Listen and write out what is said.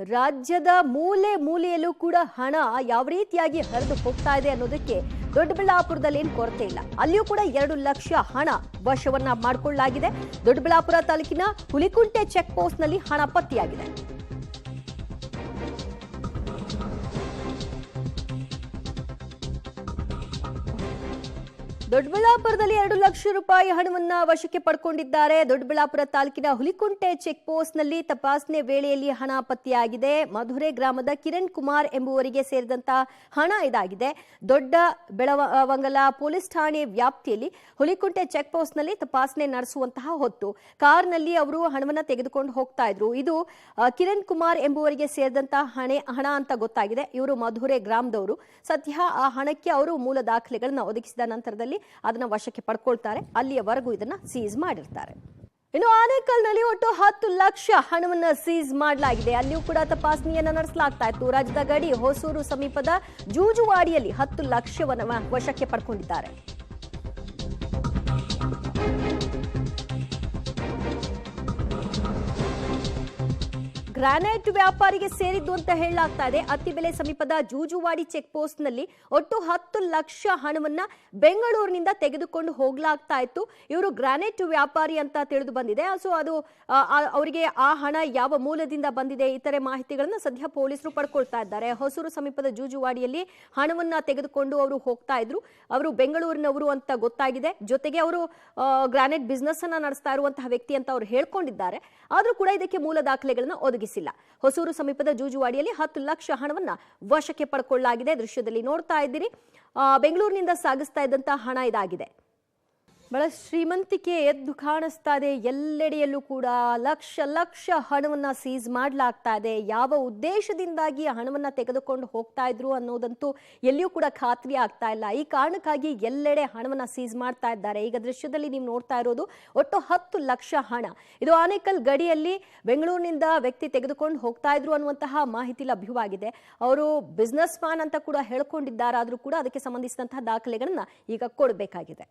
ರಾಜ್ಯದ ಮೂಲೆ ಮೂಲೆಯಲ್ಲೂ ಕೂಡ ಹಣ ಯಾವ ರೀತಿಯಾಗಿ ಹರಿದು ಹೋಗ್ತಾ ಇದೆ ಅನ್ನೋದಕ್ಕೆ ದೊಡ್ಡಬಳ್ಳಾಪುರದಲ್ಲಿ ಏನು ಕೊರತೆ ಇಲ್ಲ. ಅಲ್ಲಿಯೂ ಕೂಡ 2 ಲಕ್ಷ ಹಣ ವಶವನ್ನ ಮಾಡಿಕೊಳ್ಳಲಾಗಿದೆ. ದೊಡ್ಡಬಳ್ಳಾಪುರ ತಾಲೂಕಿನ ಹುಲಿಕುಂಟೆ ಚೆಕ್ ಪೋಸ್ಟ್ ನಲ್ಲಿ ಹಣ ಪತ್ತೆಯಾಗಿದೆ. ದೊಡ್ಡಬಳ್ಳಾಪುರದಲ್ಲಿ 2 ಲಕ್ಷ ರೂಪಾಯಿ ಹಣವನ್ನ ವಶಕ್ಕೆ ಪಡ್ಕೊಂಡಿದ್ದಾರೆ. ದೊಡ್ಡಬಳ್ಳಾಪುರ ತಾಲೂಕಿನ ಹುಲಿಕುಂಟೆ ಚೆಕ್ ಪೋಸ್ಟ್ ನಲ್ಲಿ ತಪಾಸಣೆ ವೇಳೆಯಲ್ಲಿ ಹಣ ಪತ್ತೆಯಾಗಿದೆ. ಮಧುರೆ ಗ್ರಾಮದ ಕಿರಣ್ ಕುಮಾರ್ ಎಂಬುವರಿಗೆ ಸೇರಿದಂತಹ ಹಣ ಇದಾಗಿದೆ. ದೊಡ್ಡ ಬೆಳವಂಗಲ ಪೊಲೀಸ್ ಠಾಣೆ ವ್ಯಾಪ್ತಿಯಲ್ಲಿ ಹುಲಿಕುಂಟೆ ಚೆಕ್ ಪೋಸ್ಟ್ ನಲ್ಲಿ ತಪಾಸಣೆ ನಡೆಸುವಂತಹ ಹೊತ್ತು ಕಾರ್ನಲ್ಲಿ ಅವರು ಹಣವನ್ನ ತೆಗೆದುಕೊಂಡು ಹೋಗ್ತಾ ಇದ್ರು. ಇದು ಕಿರಣ್ ಕುಮಾರ್ ಎಂಬುವರಿಗೆ ಸೇರಿದಂತಹ ಹಣ ಅಂತ ಗೊತ್ತಾಗಿದೆ. ಇವರು ಮಧುರೆ ಗ್ರಾಮದವರು. ಸದ್ಯ ಆ ಹಣಕ್ಕೆ ಅವರು ಮೂಲ ದಾಖಲೆಗಳನ್ನ ಒದಗಿಸಿದ ನಂತರದಲ್ಲಿ ಅದನ್ನ ವಶಕ್ಕೆ ಪಡ್ಕೊಳ್ತಾರೆ. ಅಲ್ಲಿಯವರೆಗೂ ಇದನ್ನ ಸೀಸ್ ಮಾಡಿರ್ತಾರೆ. ಇನ್ನು ಆನೇಕಲ್ನಲ್ಲಿ ಒಟ್ಟು 10 ಲಕ್ಷ ಹಣವನ್ನ ಸೀಸ್ ಮಾಡಲಾಗಿದೆ. ಅಲ್ಲಿಯೂ ಕೂಡ ತಪಾಸಣೆಯನ್ನ ನಡೆಸಲಾಗ್ತಾ ಇತ್ತು. ರಾಜ್ಯದ ಗಡಿ ಹೊಸೂರು ಸಮೀಪದ ಜೂಜುವಾಡಿಯಲ್ಲಿ 10 ಲಕ್ಷವನ್ನ ವಶಕ್ಕೆ ಪಡ್ಕೊಂಡಿದ್ದಾರೆ. ಗ್ರಾನೈಟ್ ವ್ಯಾಪಾರಿಗೆ ಸೇರಿದ್ದು ಅಂತ ಹೇಳಲಾಗ್ತಾ ಇದೆ. ಅತ್ತಿಬೆಲೆ ಸಮೀಪದ ಜೂಜುವಾಡಿ ಚೆಕ್ ಪೋಸ್ಟ್ ನಲ್ಲಿ ಒಟ್ಟು 10 ಲಕ್ಷ ಹಣವನ್ನ ಬೆಂಗಳೂರಿನಿಂದ ತೆಗೆದುಕೊಂಡು ಹೋಗ್ಲಾಗ್ತಾ ಇತ್ತು. ಇವರು ಗ್ರಾನೈಟ್ ವ್ಯಾಪಾರಿ ಅಂತ ತಿಳಿದು ಬಂದಿದೆ. ಸೊ ಅದು ಅವರಿಗೆ ಆ ಹಣ ಯಾವ ಮೂಲದಿಂದ ಬಂದಿದೆ, ಇತರೆ ಮಾಹಿತಿಗಳನ್ನ ಸದ್ಯ ಪೊಲೀಸರು ಪಡ್ಕೊಳ್ತಾ ಇದ್ದಾರೆ. ಹೊಸೂರು ಸಮೀಪದ ಜೂಜುವಾಡಿಯಲ್ಲಿ ಹಣವನ್ನ ತೆಗೆದುಕೊಂಡು ಅವರು ಹೋಗ್ತಾ ಇದ್ರು. ಅವರು ಬೆಂಗಳೂರಿನವರು ಅಂತ ಗೊತ್ತಾಗಿದೆ. ಜೊತೆಗೆ ಅವರು ಗ್ರಾನೈಟ್ ಬಿಸ್ನೆಸ್ ಅನ್ನ ನಡೆಸ್ತಾ ಇರುವಂತಹ ವ್ಯಕ್ತಿ ಅಂತ ಅವರು ಹೇಳ್ಕೊಂಡಿದ್ದಾರೆ. ಆದ್ರೂ ಕೂಡ ಇದಕ್ಕೆ ಮೂಲ ದಾಖಲೆಗಳನ್ನ ಒದಗಿಸಿಲ್ಲ. ಹೊಸೂರು ಸಮೀಪದ ಜೂಜುವಾಡಿಯಲ್ಲಿ 10 ಲಕ್ಷ ಹಣವನ್ನ ವಶಕ್ಕೆ ಪಡ್ಕೊಳ್ಳಲಾಗಿದೆ. ದೃಶ್ಯದಲ್ಲಿ ನೋಡ್ತಾ ಇದ್ದೀರಿ. ಬೆಂಗಳೂರಿನಿಂದ ಸಾಗಿಸ್ತಾ ಇದ್ದಂತಹ ಹಣ ಇದಾಗಿದೆ. ಬಹಳ ಶ್ರೀಮಂತಿಕೆ ಎದ್ದು ಕಾಣಿಸ್ತಾ ಇದೆ. ಎಲ್ಲೆಡೆಯಲ್ಲೂ ಕೂಡ ಲಕ್ಷ ಲಕ್ಷ ಹಣವನ್ನ ಸೀಸ್ ಮಾಡಲಾಗ್ತಾ ಇದೆ. ಯಾವ ಉದ್ದೇಶದಿಂದಾಗಿ ಹಣವನ್ನ ತೆಗೆದುಕೊಂಡು ಹೋಗ್ತಾ ಇದ್ರು ಅನ್ನೋದಂತೂ ಎಲ್ಲಿಯೂ ಕೂಡ ಖಾತ್ರಿ ಆಗ್ತಾ ಇಲ್ಲ. ಈ ಕಾರಣಕ್ಕಾಗಿ ಎಲ್ಲೆಡೆ ಹಣವನ್ನ ಸೀಸ್ ಮಾಡ್ತಾ ಇದ್ದಾರೆ. ಈಗ ದೃಶ್ಯದಲ್ಲಿ ನೀವು ನೋಡ್ತಾ ಇರೋದು ಒಟ್ಟು 10 ಲಕ್ಷ ಹಣ. ಇದು ಆನೇಕಲ್ ಗಡಿಯಲ್ಲಿ ಬೆಂಗಳೂರಿನಿಂದ ವ್ಯಕ್ತಿ ತೆಗೆದುಕೊಂಡು ಹೋಗ್ತಾ ಇದ್ರು ಅನ್ನುವಂತಹ ಮಾಹಿತಿ ಲಭ್ಯವಾಗಿದೆ. ಅವರು ಬಿಸ್ನೆಸ್ ಮ್ಯಾನ್ ಅಂತ ಕೂಡ ಹೇಳ್ಕೊಂಡಿದ್ದಾರಾದ್ರೂ ಕೂಡ ಅದಕ್ಕೆ ಸಂಬಂಧಿಸಿದಂತಹ ದಾಖಲೆಗಳನ್ನ ಈಗ ಕೊಡಬೇಕಾಗಿದೆ.